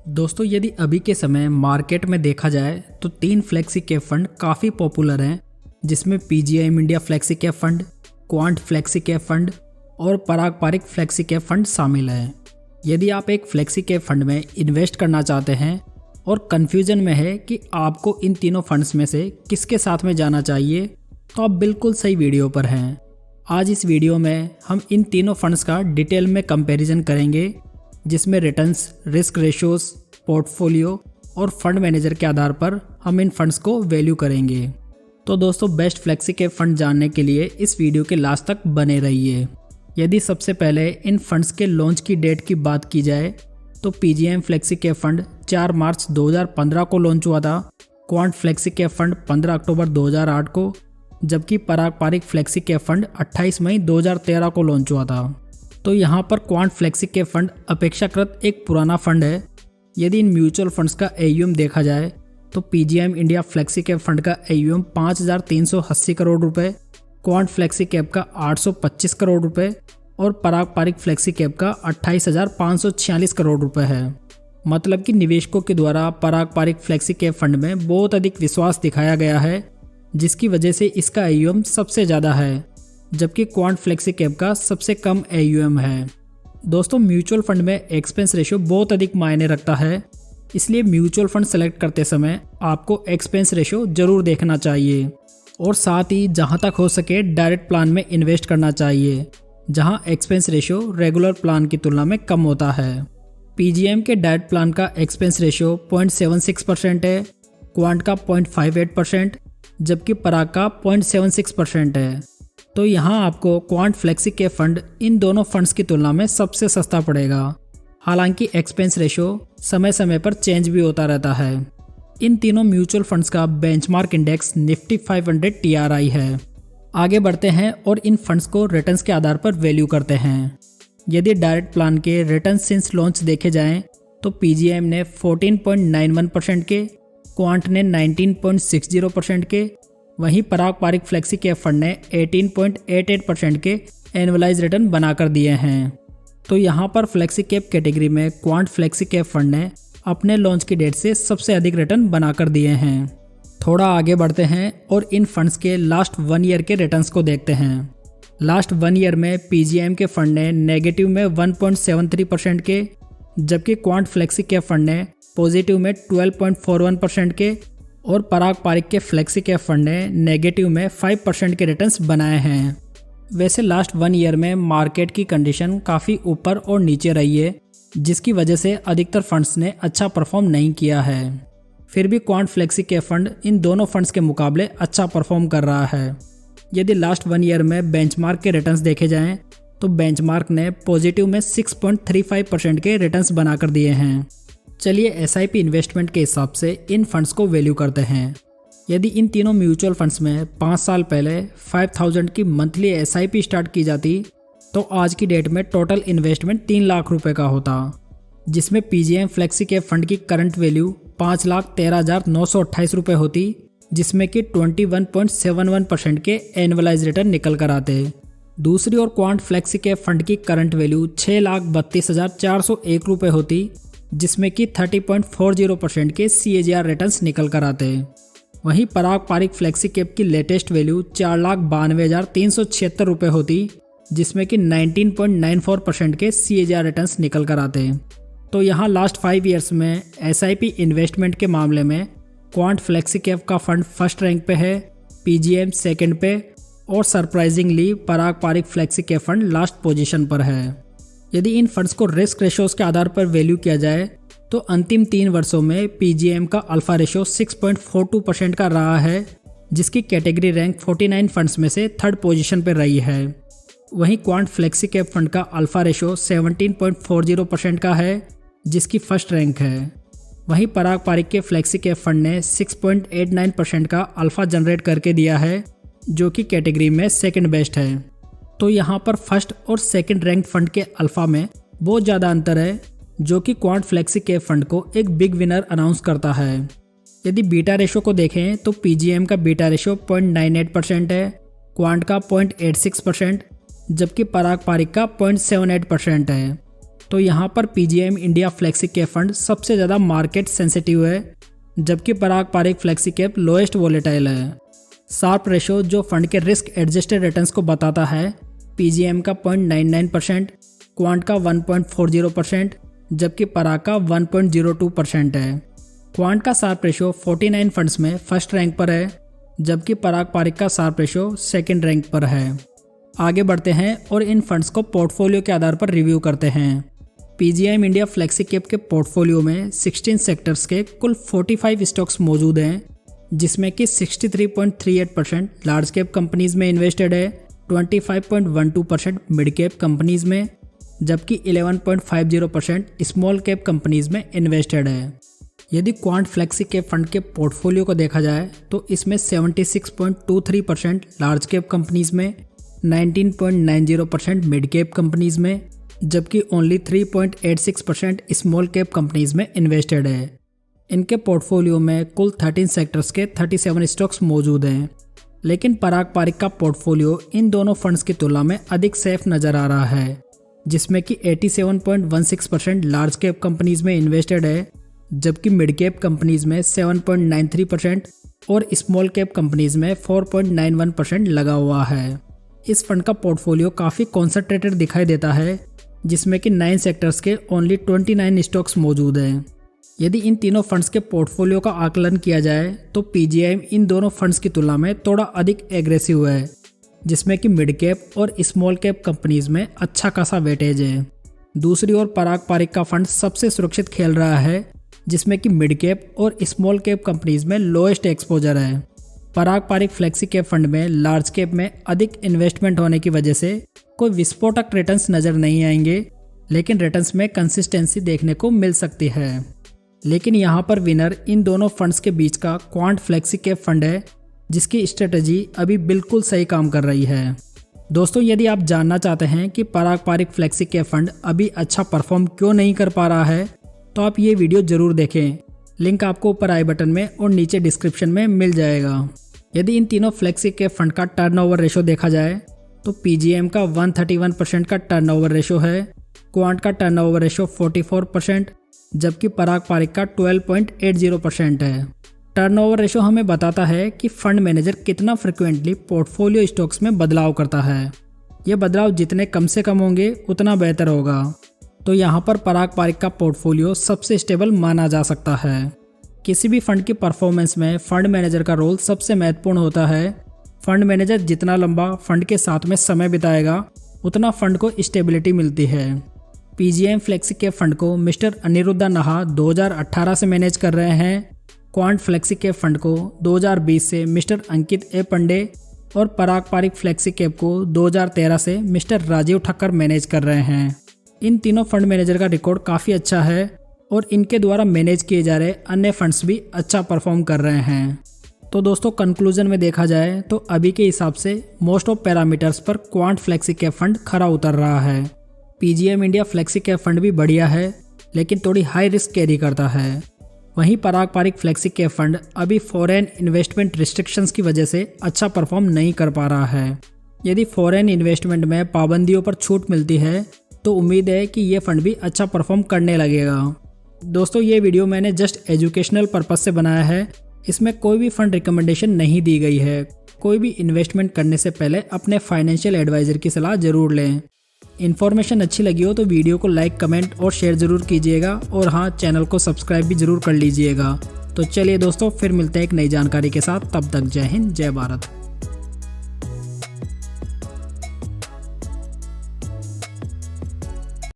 दोस्तों यदि अभी के समय मार्केट में देखा जाए तो 3 फ्लेक्सी कैप फंड काफ़ी पॉपुलर हैं, जिसमें PGIM India flexi cap fund, quant flexi cap fund और पराग पारिक फ्लेक्सी कैप फंड शामिल हैं। यदि आप एक फ्लेक्सी कैप फंड में इन्वेस्ट करना चाहते हैं और कन्फ्यूजन में है कि आपको इन तीनों फंड्स में से किसके साथ में जाना चाहिए, तो आप बिल्कुल सही वीडियो पर हैं। आज इस वीडियो में हम इन तीनों फंड्स का डिटेल में कंपैरिजन करेंगे, जिसमें रिटर्न्स, रिस्क रेशियोज, पोर्टफोलियो और फंड मैनेजर के आधार पर हम इन फंड्स को वैल्यू करेंगे। तो दोस्तों बेस्ट फ्लेक्सी कैप फंड जानने के लिए इस वीडियो के लास्ट तक बने रहिए। यदि सबसे पहले इन फंड्स के लॉन्च की डेट की बात की जाए तो पीजीआईएम फ्लेक्सी कैप फंड 4 मार्च 2015 को लॉन्च हुआ था, क्वांट फ्लेक्सी कैप फंड 15 अक्टूबर 2008 को, जबकि Parag Parikh flexi cap fund 28 मई 2013 को लॉन्च हुआ था। तो यहाँ पर क्वांट फ्लेक्सी कैप फंड अपेक्षाकृत एक पुराना फंड है। यदि इन म्यूचुअल फंड्स का AUM देखा जाए तो PGIM India flexi cap fund का AUM 5,380 करोड़ रुपए, क्वांट फ्लेक्सी कैप का 825 करोड़ रुपए और पराग पारिक फ्लेक्सी कैप का 28,546 करोड़ रुपए है। मतलब कि निवेशकों के द्वारा पराग पारिक फ्लेक्सी कैप फंड में बहुत अधिक विश्वास दिखाया गया है, जिसकी वजह से इसका AUM सबसे ज़्यादा है, जबकि क्वांट फ्लेक्सी कैप का सबसे कम AUM है। दोस्तों म्यूचुअल फंड में एक्सपेंस रेशियो बहुत अधिक मायने रखता है, इसलिए म्यूचुअल फंड सेलेक्ट करते समय आपको एक्सपेंस रेशियो जरूर देखना चाहिए और साथ ही जहां तक हो सके डायरेक्ट प्लान में इन्वेस्ट करना चाहिए, जहां एक्सपेंस रेशियो रेगुलर प्लान की तुलना में कम होता है। पीजीएम के डायरेक्ट प्लान का एक्सपेंस रेशियो 0.76% है, क्वांट का 0.58%, जबकि पराग का 0.76% है। तो यहाँ आपको quant flexi cap fund in दोनों फंड्स की तुलना में सबसे सस्ता पड़ेगा। हालांकि एक्सपेंस रेशियो समय समय पर चेंज भी होता रहता है। इन तीनों म्यूचुअल फंड्स का बेंचमार्क इंडेक्स निफ्टी 500 TRI है। आगे बढ़ते हैं और इन फंड्स को रिटर्न्स के आधार पर वैल्यू करते हैं। यदि डायरेक्ट प्लान के रिटर्न सिंस लॉन्च देखे जाएं तो पीजीआईएम ने 14.91% के, क्वांट ने 19.60% के, वहीं पराग पारिक फ्लेक्सी कैप फंड ने 18.88% के एनुअलाइज रिटर्न बनाकर दिए हैं। तो यहाँ पर फ्लेक्सी कैप कैटेगरी में क्वांट फ्लेक्सी कैप फंड ने अपने लॉन्च की डेट से सबसे अधिक रिटर्न बनाकर दिए हैं। थोड़ा आगे बढ़ते हैं और इन फंड्स के लास्ट 1 ईयर के रिटर्न्स को देखते हैं। लास्ट 1 ईयर में पीजीआईएम के फंड ने नेगेटिव में 1.73% के, जबकि क्वांट फ्लेक्सी कैप फंड ने पॉजिटिव में 12.41% के और पराग पारिक के फ्लेक्सी कैप फंड ने नेगेटिव में 5% के रिटर्न्स बनाए हैं। वैसे लास्ट 1 ईयर में मार्केट की कंडीशन काफ़ी ऊपर और नीचे रही है, जिसकी वजह से अधिकतर फंड्स ने अच्छा परफॉर्म नहीं किया है। फिर भी quant flexi cap fund in दोनों फंड्स के मुकाबले अच्छा परफॉर्म कर रहा है। यदि लास्ट 1 ईयर में बेंचमार्क के रिटर्न्स देखे जाएं तो बेंचमार्क ने पॉजिटिव में 6.35% के रिटर्न्स बनाकर दिए हैं। चलिए SIP इन्वेस्टमेंट के हिसाब से इन फंड्स को वैल्यू करते हैं। यदि इन तीनों म्यूचुअल फंड्स में 5 साल पहले 5,000 की मंथली SIP स्टार्ट की जाती तो आज की डेट में टोटल इन्वेस्टमेंट 3 लाख रुपए का होता, जिसमें पीजीआईएम फ्लेक्सी कैप फंड की करंट वैल्यू 5,13,928 रुपये होती, जिसमें कि 21.71% के एनुअलाइज रिटर्न निकल कर आते। दूसरी ओर क्वांट फ्लेक्सी कैप फंड की करंट वैल्यू 6,32,401 रुपये होती, जिसमें कि 30.40% के CAGR रिटर्न्स निकल कर आते। वहीं पराग पारिक फ्लेक्सी कैप की लेटेस्ट वैल्यू 4,92,376 रुपये होती, जिसमें कि 19.94% के CAGR रिटर्न्स निकल कर आते। तो यहाँ लास्ट 5 ईयर्स में SIP इन्वेस्टमेंट के मामले में क्वांट फ्लेक्सी कैप का फंड फर्स्ट रैंक पे है, पीजीआईएम सेकंड पे और surprisingly Parag Parikh flexi cap fund last position पर है। यदि इन फंड्स को रिस्क रेशियोज के आधार पर वैल्यू किया जाए तो अंतिम 3 वर्षों में पीजीआईएम का अल्फा रेशियो 6.42% का रहा है, जिसकी कैटेगरी रैंक 49 फंड्स में से 3rd पोजीशन पर रही है। वहीं क्वांट फ्लेक्सी कैप फंड का अल्फा रेशियो 17.40% का है, जिसकी फर्स्ट रैंक है। वहीं पराग पारिक के फ्लेक्सी कैप फंड ने 6.89% का अल्फा जनरेट करके दिया है, जो कि कैटेगरी में सेकंड बेस्ट है। तो यहाँ पर फर्स्ट और सेकंड रैंक फंड के अल्फा में बहुत ज़्यादा अंतर है, जो कि क्वांट फ्लेक्सी कैप फंड को एक बिग विनर अनाउंस करता है। यदि बीटा रेशो को देखें तो पीजीआईएम का बीटा रेशो 0.98% है, क्वांट का 0.86%, जबकि पराग पारिक का 0.78% है। तो यहाँ पर PGIM India flexi cap fund सबसे ज़्यादा मार्केट सेंसिटिव है, जबकि Parag Parikh flexi cap lowest volatile है। शार्प रेशो जो फंड के रिस्क एडजस्टेड रिटर्न्स को बताता है, PGIM का 0.99%, क्वांट का 1.40%, जबकि पराग का 1.02% है। क्वांट का शार्प रेशो 49 फंड्स में फर्स्ट रैंक पर है, जबकि पराग पारिक का शार्प रेशो सेकंड रैंक पर है। आगे बढ़ते हैं और इन फंड्स को पोर्टफोलियो के आधार पर रिव्यू करते हैं। PGIM इंडिया फ्लेक्सी कैप के पोर्टफोलियो में 16 सेक्टर्स के कुल 45 स्टॉक्स मौजूद हैं, जिसमें कि 63.38% लार्ज कैप कंपनीज में इन्वेस्टेड है, 25.12% मिड कैप कंपनीज में, जबकि 11.50% स्मॉल कैप कंपनीज में इन्वेस्टेड है। यदि क्वांट फ्लेक्सी कैप फंड के पोर्टफोलियो को देखा जाए तो इसमें 76.23% लार्ज कैप कंपनीज में, 19.90% मिड कैप कंपनीज में, जबकि ओनली 3.86% स्मॉल कैप कंपनीज में इन्वेस्टेड है। इनके पोर्टफोलियो में कुल 13 सेक्टर्स के 37 स्टॉक्स मौजूद हैं, लेकिन पराग पारिक का पोर्टफोलियो इन दोनों फंड्स की तुलना में अधिक सेफ नज़र आ रहा है, जिसमें कि 87.16% लार्ज कैप कंपनीज में इन्वेस्टेड है, जबकि मिड कैप कंपनीज में 7.93% और स्मॉल कैप कंपनीज में 4.91% लगा हुआ है। इस फंड का पोर्टफोलियो काफ़ी कॉन्सेंट्रेटेड दिखाई देता है, जिसमें कि 9 सेक्टर्स के ओनली 29 स्टॉक्स मौजूद हैं। यदि इन तीनों फंड्स के पोर्टफोलियो का आकलन किया जाए तो PGIM इन दोनों फंड्स की तुलना में थोड़ा अधिक एग्रेसिव है, जिसमें कि मिड कैप और स्मॉल कैप कंपनीज में अच्छा खासा वेटेज है। दूसरी ओर पराग पारिक का फंड सबसे सुरक्षित खेल रहा है, जिसमें कि मिड कैप और स्मॉल कैप कंपनीज में लोएस्ट एक्सपोजर है। पराग पारिक फ्लेक्सी कैप फंड में लार्ज कैप में अधिक इन्वेस्टमेंट होने की वजह से कोई विस्फोटक रिटर्न्स नज़र नहीं आएंगे, लेकिन रिटर्न्स में कंसिस्टेंसी देखने को मिल सकती है। लेकिन यहाँ पर विनर इन दोनों फंड्स के बीच का क्वांट फ्लेक्सी कैप फंड है, जिसकी स्ट्रेटजी अभी बिल्कुल सही काम कर रही है। दोस्तों, यदि आप जानना चाहते हैं कि पराग पारिक फ्लेक्सी कैप फंड अभी अच्छा परफॉर्म क्यों नहीं कर पा रहा है, तो आप ये वीडियो जरूर देखें। लिंक आपको ऊपर आई बटन में और नीचे डिस्क्रिप्शन में मिल जाएगा। यदि इन तीनों फ्लेक्सी कैप फंड का टर्नओवर रेशो देखा जाए तो PGIM का 131% का टर्नओवर रेशो है, क्वांट का टर्नओवर रेशो 44%, जबकि पराग पारिक का 12.80% है। टर्नओवर रेशो हमें बताता है कि फंड मैनेजर कितना फ्रिक्वेंटली पोर्टफोलियो स्टॉक्स में बदलाव करता है। ये बदलाव जितने कम से कम होंगे उतना बेहतर होगा। तो यहाँ पर पराग पारिक का पोर्टफोलियो सबसे स्टेबल माना जा सकता है। किसी भी फंड की परफॉर्मेंस में फंड मैनेजर का रोल सबसे महत्वपूर्ण होता है। फंड मैनेजर जितना लंबा फंड के साथ में समय बिताएगा, उतना फंड को स्टेबिलिटी मिलती है। PGIM फ्लेक्सी कैप फंड को मिस्टर अनिरुद्धा नाहा 2018 से मैनेज कर रहे हैं। क्वांट फ्लेक्सी कैप फंड को 2020 से मिस्टर अंकित ए पंडे और पराग पारिक फ्लेक्सी कैप को 2013 से मिस्टर राजीव ठक्कर मैनेज कर रहे हैं। इन तीनों फंड मैनेजर का रिकॉर्ड काफ़ी अच्छा है और इनके द्वारा मैनेज किए जा रहे अन्य फंड्स भी अच्छा परफॉर्म कर रहे हैं। तो दोस्तों, कंक्लूजन में देखा जाए तो अभी के हिसाब से मोस्ट ऑफ पैरामीटर्स पर क्वांट फ्लेक्सी कैप फंड खरा उतर रहा है। PGIM India flexi cap fund भी बढ़िया है, लेकिन थोड़ी हाई रिस्क कैरी करता है। वहीं पराग पारिक फ्लेक्सी कैप फंड अभी फॉरेन इन्वेस्टमेंट रिस्ट्रिक्शंस की वजह से अच्छा परफॉर्म नहीं कर पा रहा है। यदि फॉरेन इन्वेस्टमेंट में पाबंदियों पर छूट मिलती है तो उम्मीद है कि ये फंड भी अच्छा परफॉर्म करने लगेगा। दोस्तों, ये वीडियो मैंने जस्ट एजुकेशनल पर्पस से बनाया है। इसमें कोई भी फंड रिकमेंडेशन नहीं दी गई है। कोई भी इन्वेस्टमेंट करने से पहले अपने फाइनेंशियल एडवाइजर की सलाह जरूर लें। इन्फॉर्मेशन अच्छी लगी हो तो वीडियो को लाइक, कमेंट और शेयर जरूर कीजिएगा, और हाँ, चैनल को सब्सक्राइब भी जरूर कर लीजिएगा। तो चलिए दोस्तों, फिर मिलते हैं एक नई जानकारी के साथ। तब तक जय हिंद, जय भारत।